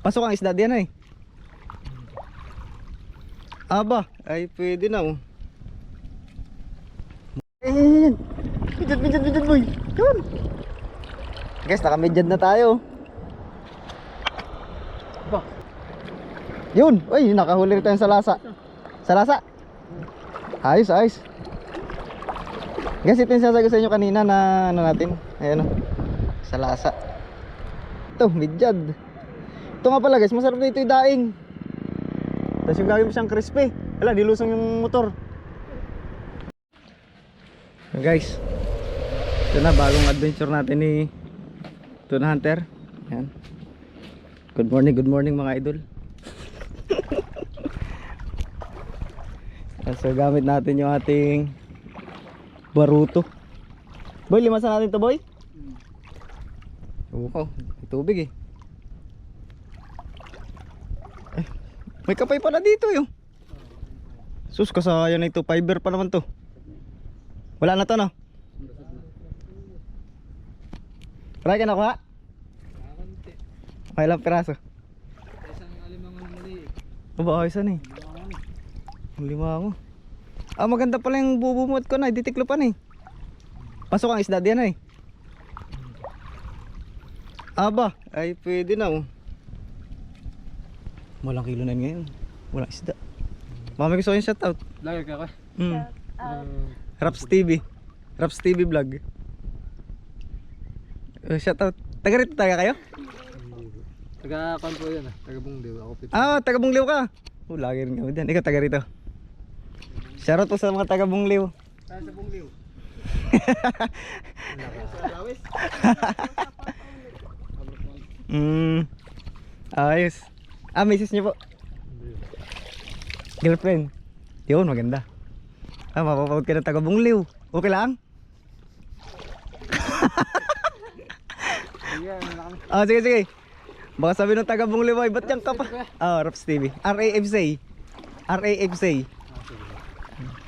Pasok ang isda diyan ay. Aba, ay pwede na oh. Ayan. Bidyad boy. Yun. Guys, naka-medyad na tayo. Ba. Yun. Uy, nakahuli rin tayo sa lasa. Sa lasa. Ayos, ayos. Guys, ito yung sasagot sa inyo kanina na ano natin. Ayan oh. Sa lasa. Ito, medyad. Ito nga pala guys, masarap na ito yung daing. Tapos yung gagawin mo siyang crispy. Wala, dilusong yung motor. Guys, ito na bagong adventure natin ni Tuna Hunter. Yan. Good morning mga idol. So gamit natin yung ating baruto. Boy, limasan natin to boy. Oo, tubig eh. May kapay pala dito yun. Sus, kasaya na ito. Fiber pa naman to. Wala na to no? Marami ka nakuha? Okay lang piraso. Isang alimangan muli. Aba, ayusan eh. Ang lima ako. Ah, maganda pala yung bubumot ko na. Ditiklopan eh. Pasok ang isda diyan eh. Aba, ay pwede na oh. Walang kilo na ngayon. Walang isda. Mami gusto ko yung shoutout. Lagay ka ka? Raps TV. Raps TV vlog. Shoutout. Taga rito taga kayo? Taga-kan po yan ah. Taga-Bungdiw. Ako pito. Ah, taga Bungliw ka. Oh, lagi rin kami dyan. Ikaw taga rito. Shoutout po sa mga taga Bungliw. Saan sa Bungdiw? Ayos. Ah, misis niyo po. Girlfriend. Yun, maganda. Ah, mapapagod ka ng taga Bungliw. Okay lang? Ah, sige, sige. Baka sabi ng taga Bungliw ay, ba't yan ka pa? Ah, Raps TV. RAFC. RAFC.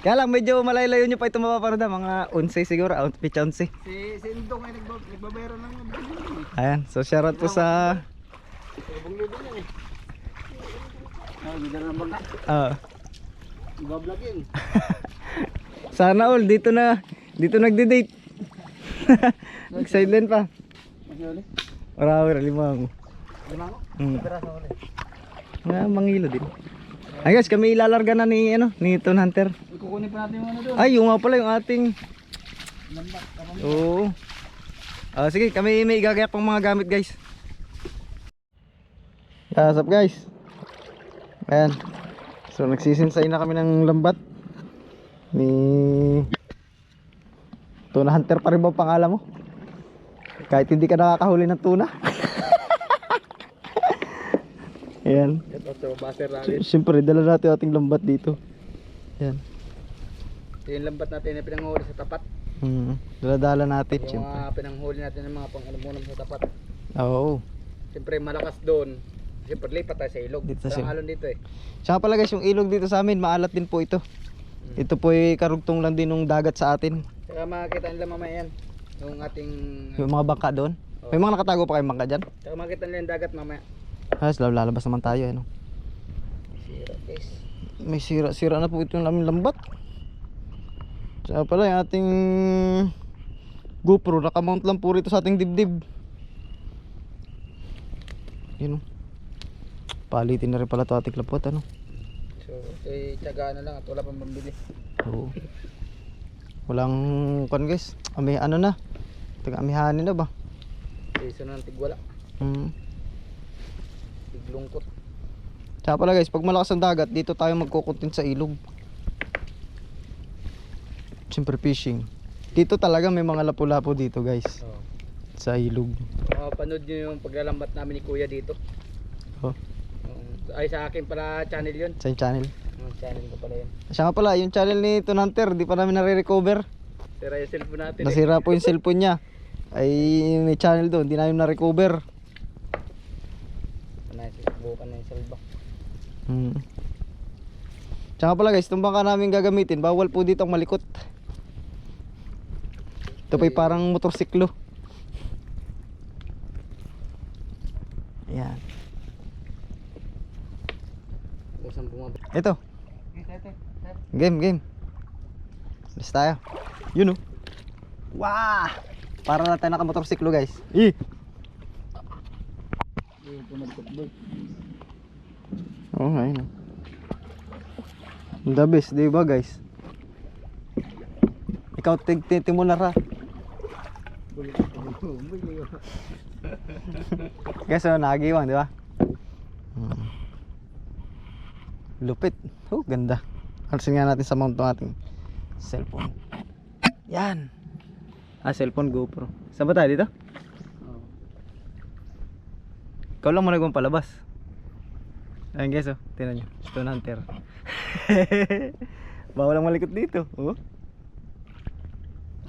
Kaya lang, medyo malayo-layo nyo pa ito mapapanood. Mga 11 siguro, outfit 11. Si Indong ay nagbabayaro ng Bungdiw. Ayan, so shoutout po sa... Bungdiw din yan eh. Ah, ganda na bangka. Iba-vlog yun. Sana all, dito nagde-date. Nag-sideline pa. Masya Marami, limang. Lima ko? Piraso ko ulit. Mangilo din. Ay guys, kami ilalarga na ni Tuna Hunter. Kukunin pa natin yung ano doon. Ay, yung nga pala yung ating. Lambat. Oo. Sige, kami may igagayak pang mga gamit guys. What's up guys? Ayan. So nagsisinsay na kami ng lambat ni Tuna Hunter pa rin ba pangalan mo? Kahit hindi ka nakakahuli ng tuna. Ayan. Ito, baser natin. Siyempre, dala natin ating lambat dito. Ayan. Yung lambat natin na pinanghuli sa tapat. Dala-dala natin, Yung siyempre. mga pinanghuli natin ng mga pang-alamunam sa tapat. Oo. Siyempre malakas doon. Siyempre lipat tayo sa ilog. Dito Sa siya. alon dito eh. Tsaka pala guys, yung ilog dito sa amin, maalat din po ito. Ito po ay karugtong lang din ng dagat sa atin. Saka makikita nila mamaya yan. Yung ating... Yung mga bangka doon. May mga nakatago pa kayong bangka dyan? Saka makikita nila yung dagat mamaya. Lalabas naman tayo. Ano? Sira guys. May sira na po ito yung aming lambat. Tsaka pala yung ating GoPro, nakamount lang po rito sa ating dibdib. Yun o. Palitin na rin pala ito ating lapot. Ano? So, tiyagaan na lang at wala pang mambili. Oo. Walang kan guys. Ano na? Taga-amihanin na ba? Iso na ng tigwala. Tiglungkot. Tsaka pala guys, pag malakas ang dagat, dito tayo magkukuntin sa ilog. Siyempre fishing. Dito talaga may mga lapu-lapu dito guys. Oh. Sa ilog. Panood nyo yung paglalambat namin ni Kuya dito. Oh. Ay sa akin pala channel yun. Sa yung channel. Channel ko pala yun. Siya nga pala, yung channel ni Tuna Hunter, di pa namin nare-recover. Sira yung cellphone natin Nasira po yung cellphone niya. Ay may channel doon, di namin na-recover. Susubukan na yung salba. Tsaka pala guys, itong bangka namin gagamitin, bawal po dito ang malikot. Ito po parang motorsiklo. Ayan. Isang bumaba. Ito. Game. Alis tayo. Yun oh. Wah! Para na tayo nakamotorsiklo guys. Oo nga yun. The best, di ba guys? Ikaw tigtitim mo na ra. Guys, nagiwan, di ba? Lupit. Oh, ganda. Alisin nga natin sa mount ng ating cellphone. Yan. Cellphone GoPro. Saan ba tayo dito? Ikaw lang mo nagawang palabas. Ayun guys, oh, tingnan nyo, Stone Hunter. Bawal lang malikot dito. Oh.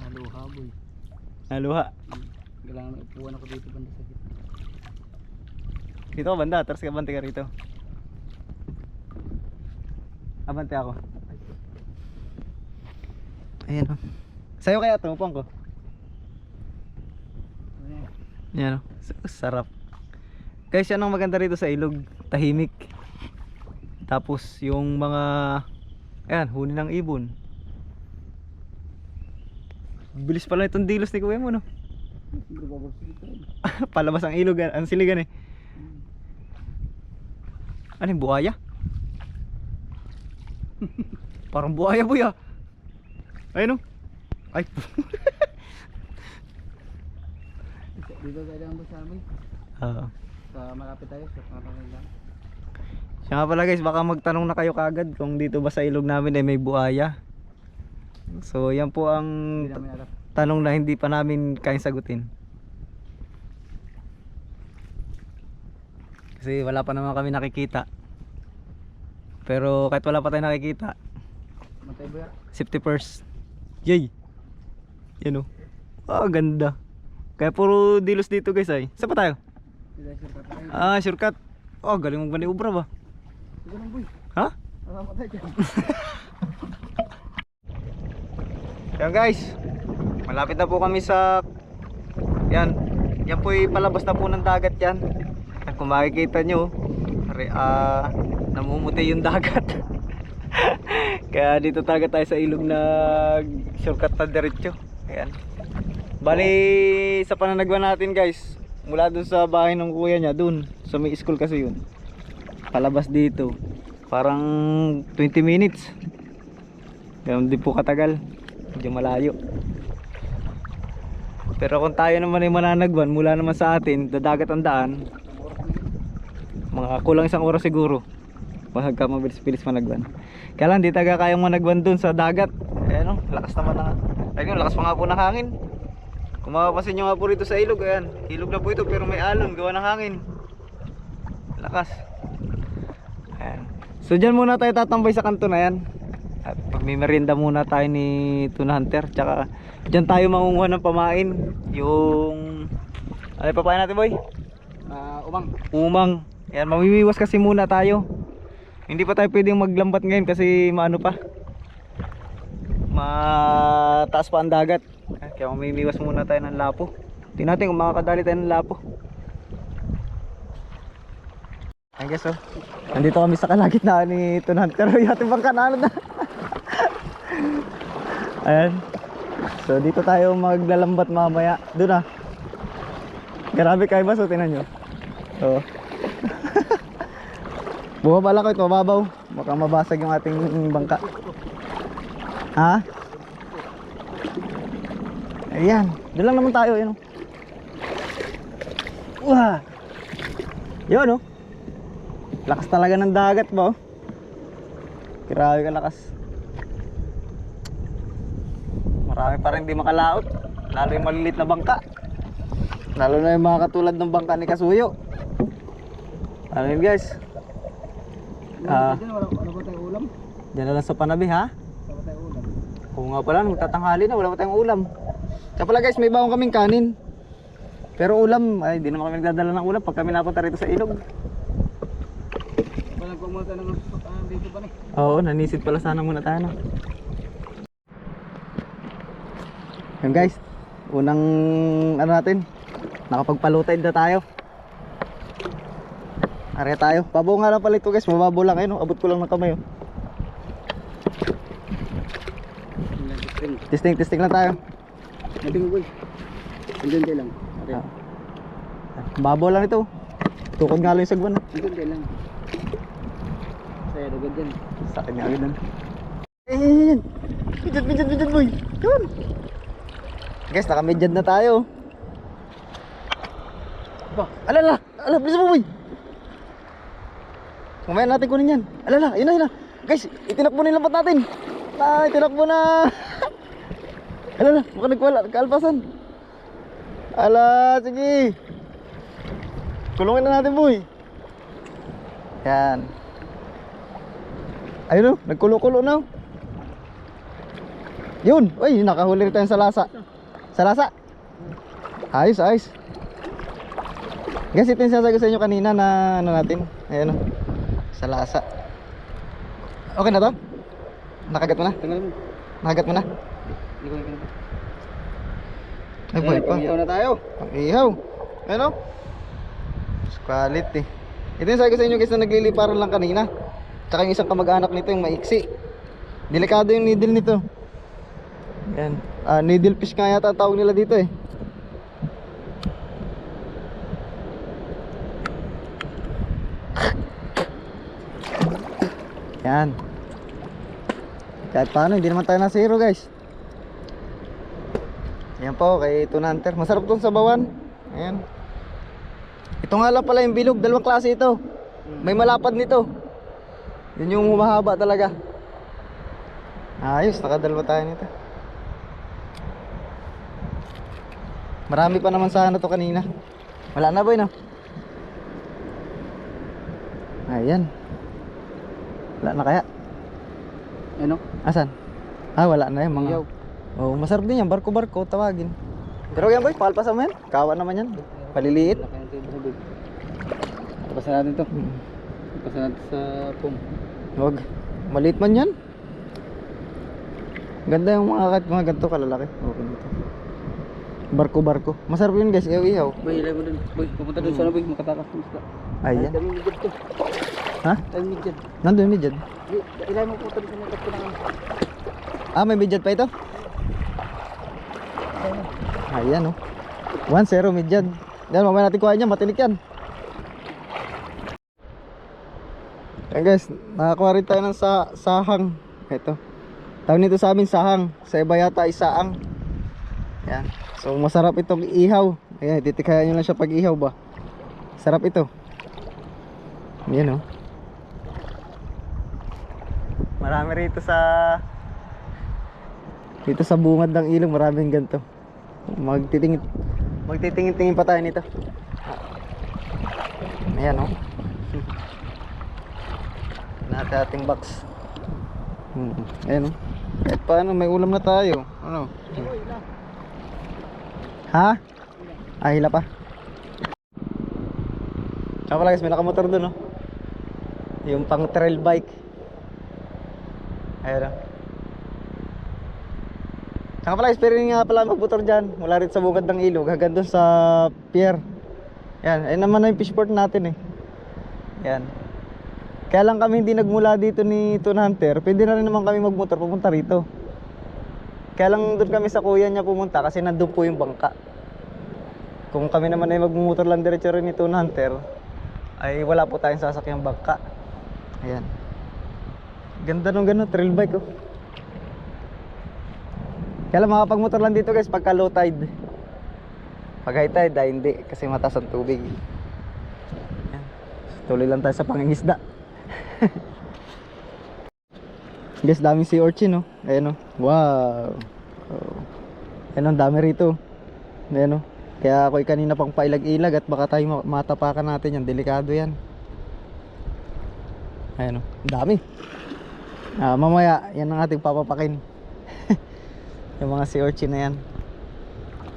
Naluha boy. Naluha. Kailangan upuan ako dito banda sa gitna. Dito ka banda, tapos kabante ka rito. Abante ako. Ayan oh. Sa'yo kaya tumupang ko. Yan oh. Sarap. Guys, yan ang maganda rito sa ilog. Tahimik. Tapos yung mga ayan, huni ng ibon. Bilis pala itong dilos ni Kuya mo no. Palabas ang ilog, ang siligan eh. Ano yung buhaya? Parang buhaya boy ah. Ayun oh. Ay. Dito tayo lang ba sa amin? Sa malapit tayo sa pangalan lang. Siya nga pala guys, baka magtanong na kayo kagad kung dito ba sa ilog namin ay may buhaya. So yan po ang tanong na hindi pa namin kayang sagutin. Kasi wala pa naman kami nakikita. Pero kahit wala pa tayo nakikita, Matay ba? safety first. Yay! Yan o. Ah, ganda. Kaya puro dilos dito guys ay. Saan pa tayo? Shortcut. Oh, galing mong maniubra ba? Sige lang boy. Ha? Matay dyan. Yan guys, malapit na po kami sa yan po palabas na po ng dagat yan. Kung makikita nyo namumuti yung dagat. Kaya dito talaga tayo sa ilog na shortcut na diretso. Ayan. Bali sa pananagwa natin guys, mula dun sa bahay ng kuya niya, dun sa may school kasi yun, palabas dito parang 20 minutes. Ganun din po katagal, medyo malayo. Pero kung tayo naman ay mananagwan mula naman sa atin, dadagat ang daan, mga kulang 1 oras siguro pag ka mabilis-bilis managwan. Kaya lang di taga kayang managwan dun sa dagat. Ayan o, lakas naman na. Ayun, lakas pa nga po ng hangin. Kung mapapansin nyo nga po rito sa ilog, ayan, ilog na po ito pero may alon, gawa ng hangin. Lakas. Ayan. So dyan muna tayo tatambay sa kanto na yan. At pag may merienda muna tayo ni Tuna Hunter. Tsaka dyan tayo mangunguha ng pamain. Yung ano pa papain natin boy? Umang. Ayan, mamimiwas kasi muna tayo. Hindi pa tayo pwedeng maglambat ngayon kasi maano pa, mataas pa ang dagat. Kaya mamimiwas muna tayo ng lapo. Tingnan natin kung makakadali tayo ng lapo. I guess oh. Nandito kami sa kalagitnaan ni Tuna Hunter. Yating bang kanalo na. Ayan. So dito tayo maglalambat mamaya. Doon ah. Grabe kayo ba? So tingnan nyo. Oo. Bumaba lang ko ito, mababaw. Baka mabasag yung ating bangka. Ha? Ayan, doon lang naman tayo, yun. Wah! Yun, oh. Lakas talaga ng dagat ba, oh. Grabe ka lakas. Marami pa rin di makalaot. Lalo yung maliliit na bangka. Lalo na yung mga katulad ng bangka ni Kasuyo. Ano yun guys? Wala ba tayong ulam? Diyan na lang sa panabi ha? Wala ba tayong ulam? Oo nga pala, magtatanghali na, wala pa tayong ulam. Kaya pala guys, may bawang kaming kanin. Pero ulam, ay di naman kami nagdadala ng ulam pag kami napunta rito sa ilog. Walang pumunta ng dito ba na? Oo, nanisid pala sana muna tayo. Yan guys, unang ano natin, nakapagpalutay na tayo. Are tayo. Pabaw nga lang pala ito guys. Mababaw lang. Ayun, abot ko lang ng kamay. Testing lang tayo. Nabi mo boy. Andun lang. Okay. Babaw lang ito. Tukod nga lang yung sagwan. Andun lang. Saya dagad yan. Sa akin nga agad. Yan. Midjad boy. Yun. Guys, naka-midjad na tayo. Ba? Alala, bilis mo boy. Mamaya natin kunin yan. Alala, yun na. Guys, itinakbo na yung lampat natin. Itinakbo na. Alala, baka nagwala, kaalpasan. Ala, sige. Kulungin na natin boy. Yan. Ayun o, nagkulo-kulo na. Yun, uy, nakahuli rin tayo sa lasa. Sa lasa. Ayos. Guys, ito yung sinasabi ko sa inyo kanina na ano natin. Ayan o, sa lasa. Okay na to? Nakagat mo na? Tanggal mo. Nakagat mo na? Hindi ko na. Ay, buhay pa. Ihaw na tayo. Ihaw. Ano? Quality. Ito yung sabi ko sa inyo guys na nagliliparan lang kanina. Tsaka yung isang kamag-anak nito yung maiksi. Delikado yung needle nito. Yan. Needle fish nga yata tawag nila dito eh. Yan. Kahit paano hindi naman tayo na zero guys. Yan po kay Tuna Hunter. Masarap tong sabawan. Ayan. Ito nga lang pala yung bilog. Dalawang klase ito. May malapad nito. Yun yung humahaba talaga. Ayos, nakadalawa tayo nito. Marami pa naman sana to kanina. Wala na boy no? Ayan. Wala na kaya? Ano? Asan? Wala na yung mga Ihaw. Oh, masarap din yan, barko-barko tawagin. Pero yan boy, palpasan mo yan. Kawan naman yan. Paliliit. Laki ng table boy. Tapasan natin to. Tapasan natin sa pong. Wag. Maliit man yan. Ganda yung mga ganito kalalaki. Okay dito. Barko-barko. Masarap yun guys, ihaw-ihaw. Boy, ilay mo dun. Boy, pupunta dun sana boy. Makatakas mo sila. Ayan. Dami midjad to. Ha? Dami midjad. Nandun may dyan. Ilay mo pupunta dun sa mga kapinangan. May midjad pa ito? Ayan oh. 1-0 midjad. Yan, mamaya natin kuhain yan, matinik yan. Ayan guys, nakakuha rin tayo ng sahang. Ito. Tawag nito sa amin sahang. Sa iba yata isaang. Yan. So masarap itong ihaw. Ayan, titikayan nyo lang siya pag ihaw ba. Sarap ito. Ayan oh. Marami rito sa bungad ng ilog, maraming ganito. Magtitingin-tingin pa tayo nito. Ayan oh. Natin ating box. Ayan oh. Kahit paano may ulam na tayo. Ano? Ha? Hila pa. Saka pala guys, may nakamotor dun oh. Yung pang trail bike. Ayan oh. Saka pala, experience nga pala magmotor dyan. Mula rin sa bungad ng ilog hanggang doon sa pier. Yan, ayun naman na yung fishport natin eh. Yan. Kaya lang kami hindi nagmula dito ni Tuna Hunter. Pwede na rin naman kami magmotor pumunta rito. Kaya lang doon kami sa kuya niya pumunta kasi nandun po yung bangka. Kung kami naman ay magmumotor lang diretso rin ni Tuna Hunter, ay wala po tayong sasakyang bangka. Ayan. Ganda nung gano'n, trail bike oh. Kaya lang makapagmotor lang dito guys pagka low tide. Pag high tide ay hindi kasi mataas ang tubig. Ayan. Tuloy lang tayo sa pangingisda. Guys, daming sea urchin oh. Ayan oh. Wow. Oh. Ayan oh, dami rito. Ayan oh. Kaya ako'y kanina pang pailag-ilag at baka tayo matapakan natin yan. Delikado yan. Ayan oh. Dami. Mamaya yan ang ating papapakin. Yung mga sea urchin na yan.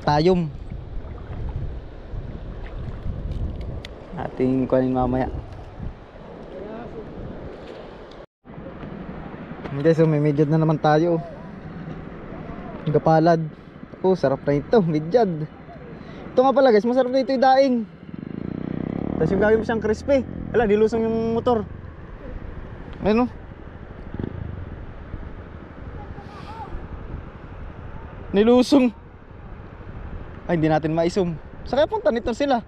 Tayom. Ating kuhanin mamaya. Guys, so may midyad na naman tayo. Gapalad. Oh, sarap na ito, midyad. Ito nga pala guys, masarap na ito yung daing. Tapos yung gagawin mo siyang crispy. Wala, dilusong yung motor. Ayun, oh. Nilusong. Ay, hindi natin ma-zoom. Saan kaya punta nito sila?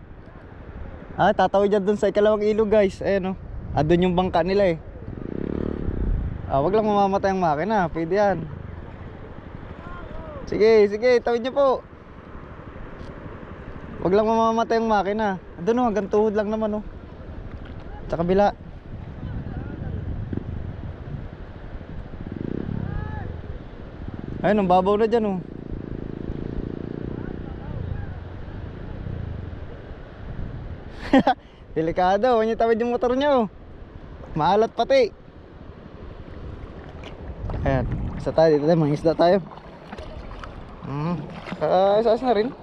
Ah, tatawid dyan dun sa ikalawang ilog, guys. Ayan, oh. Ah, dun yung bangka nila, eh. Ah, wag lang mamamatay ang makina. Pwede yan. Sige, sige, tawid nyo po. Wag lang mamamatay ang makina. Doon, oh, hanggang tuhod lang naman, oh. Sa kabila. Ayun, ang babaw na dyan, oh. Delikado, huwag niyo tawid yung motor niyo. Maalat pati. Ayan, isa tayo dito tayo, mangisda tayo. Isa na rin.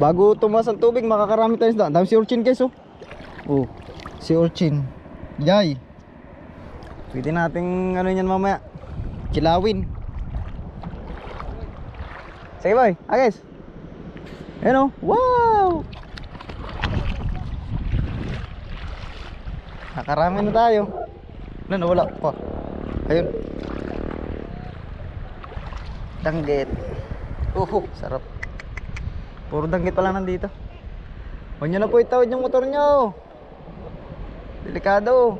Bago tumaas ang tubig, makakarami tayo isda. Ang dami si urchin, guys, oh. Oh, si urchin. Yay. Pwede nating ano yan mamaya, kilawin. Sige boy, guys. Ayan, oh, wow. Nakarami na tayo. Wala pa. Ayun. Danggit. Sarap. Puro danggit pala nandito. Huwag nyo na po itawid yung motor nyo. Delikado.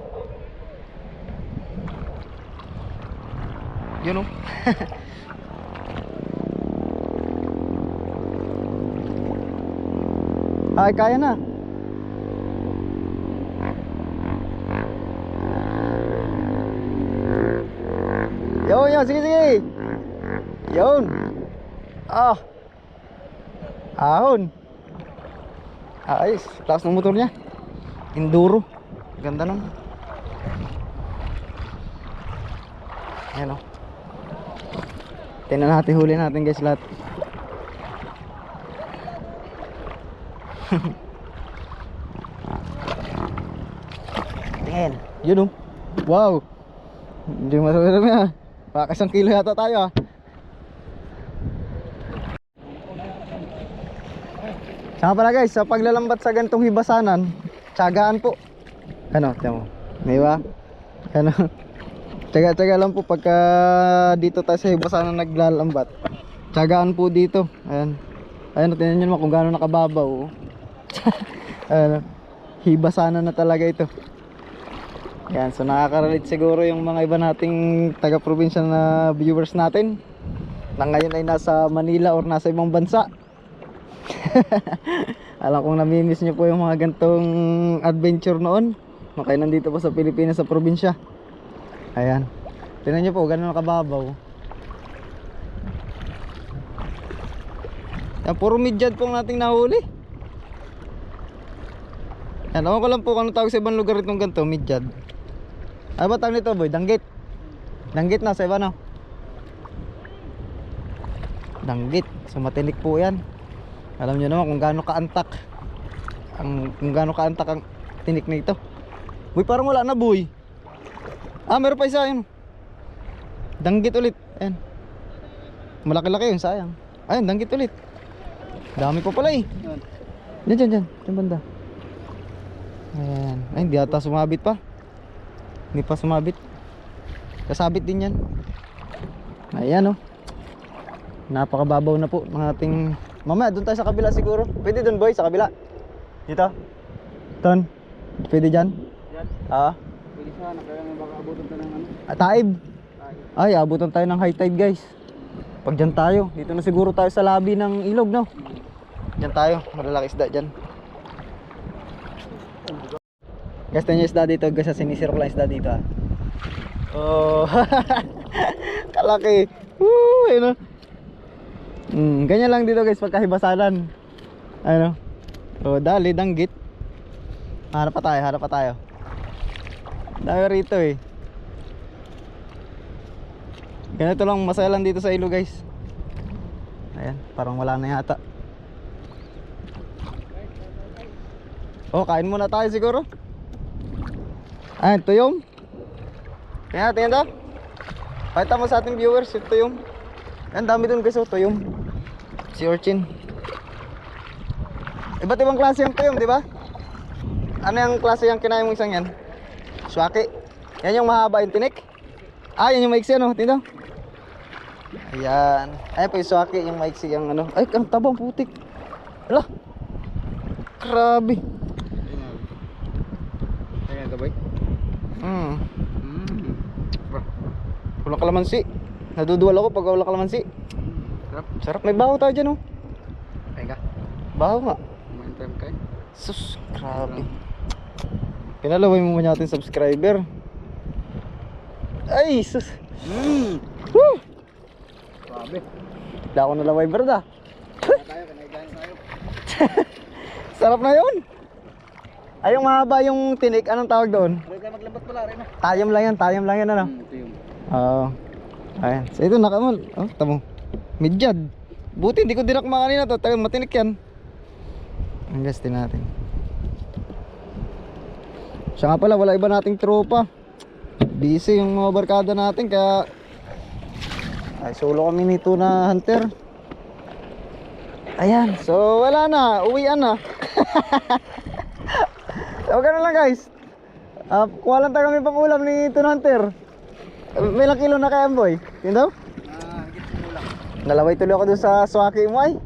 Yun, oh. Ay, kaya na. Yun, sige, sige. Yun. Ah. Ahon. Ayos, lakas ng motor niya. Enduro. Ganda nun. Ayan, oh. Tingnan natin, huli natin, guys, lahat. Tingin. Yun, oh. Wow. Hindi masarap yan. Baka isang kilo yata tayo, ah. Saka pala, guys, sa paglalambat sa ganitong hibasanan, tiyagaan po. Ano, tiyan mo. May ba? Ano? Tiyaga lang po pagka dito tayo sa hibasanan naglalambat. Tiyagaan po dito. Ayan. Ayan, tingnan nyo naman kung gaano nakababaw, oh. Ayan, hibasanan na talaga ito. Yan, so nakaka-relate siguro yung mga iba nating taga-probinsya na viewers natin na ngayon ay nasa Manila or nasa ibang bansa. Alam kong namimiss nyo po yung mga gantong adventure noon nung kayo nandito po sa Pilipinas sa probinsya. Ayan, tingnan nyo po, gano'n nakababaw. Yan, puro midyad pong nating nahuli. Yan, awan ko lang po kung ano tawag sa ibang lugar itong ganito, midyad. Ano ba tawag nito, boy? Danggit. Danggit na sa iba, no? Danggit. So matinik po yan. Alam nyo naman kung gaano kaantak ang tinik na ito. Boy, parang wala na, boy. Ah, meron pa isa, yun. Danggit ulit. Ayan. Malaki-laki yun, sayang. Ayan, danggit ulit. Dami pa pala, eh. Diyan banda. Ayan. Ay, hindi ata sumabit pa. Hindi pa sumabit. Kasabit din yan. Ayan, oh. Napakababaw na po ng ating... Mamaya doon tayo sa kabila siguro. Pwede doon, boy, sa kabila. Dito. Ton. Pwede dyan. Ah. Pwede sana, kaya may baka abutan tayo ng ano. Taib. Ay, abutan tayo ng high tide, guys. Pag dyan tayo, dito na siguro tayo sa labi ng ilog, no? Dyan tayo, malalaki isda dyan. Guys, ito yung isda dito, guys. Sinisirok lang isda dito, ah. Oh. Kalaki. Woo, ayun, ganyan lang dito, guys, pagkahibasalan. Ano? Oh, dali, danggit. Harap pa tayo. Dami rito, eh. Ganito lang, masaya lang dito sa ilog, guys. Ayan, parang wala na yata. Oh, kain muna tayo siguro. Ayan, tuyong. Tingnan to. Pakita mo sa ating viewers yung tuyong. Ayan, dami dun, guys, oh, tuyong. Si urchin. Iba't ibang klase yung tuyong, di ba? Ano yung klase yung kinain mo isang yan? Swaki. Yan yung mahaba yung tinik? Ah, yan yung maiksi ano, tino? Ayan. Ayan po yung swaki, yung maiksi yung ano. Ay, ang tabang putik. Ala. Grabe. Ayan ka boy. Wala kalamansi. Naduduwal ako pag wala kalamansi. Sarap. Sarap. May baho tayo dyan oh. Ayan ka. Baho nga. Kumain tayo kain. Sus, grabe. Pinalaway mo muna natin subscriber. Ay, sus. Woo! Grabe. Wala ako nalaway brad ah. Tayo, kanay-ganay tayo. Sarap na yun. Ay, yung mahaba yung tinik, anong tawag doon? Pwede tayo maglambat pala rin ah. Tayam lang yan ano? Ito yung. Oo. Ayan. So ito nakamal. Oh, tamo. Midyad. Buti hindi ko dinakma kanina to. Talagang matinik yan. Ang gastin natin. Siya nga pala, wala iba nating tropa. Busy yung mga barkada natin kaya ay solo kami nito na hunter. Ayan. So wala na. Uwian na. So ganun lang guys. Kuha lang tayo kami pang ulam ni Tuna Hunter. May ilang kilo na kaya boy? Yun daw? Higit mo lang. Nalaway tuloy ako dun sa swaki mo ay.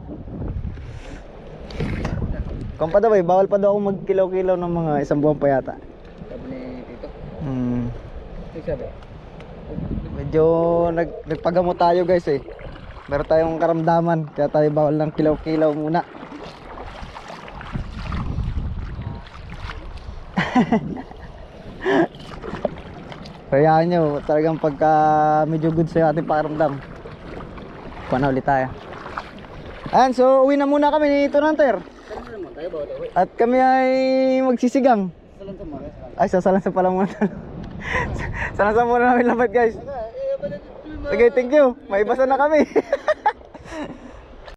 Kung pa daw eh, bawal pa daw ako magkilaw-kilaw ng mga isang buwan pa yata. Sabi ni Tito. Hmm. Ay sabi. Medyo nagpagamot tayo guys eh. Meron tayong karamdaman kaya tayo bawal ng kilaw-kilaw muna. Kayaan nyo, talagang pagka medyo good sa ating pakiramdam. Kuha na ulit tayo. Ayan, so uwi na muna kami ni Tuna Hunter. Saan naman tayo ba? At kami ay magsisigang. Salan sa mga. Ay, sasalansan pala muna. Salansan muna namin lapat guys. Sige, thank you. May basa na kami.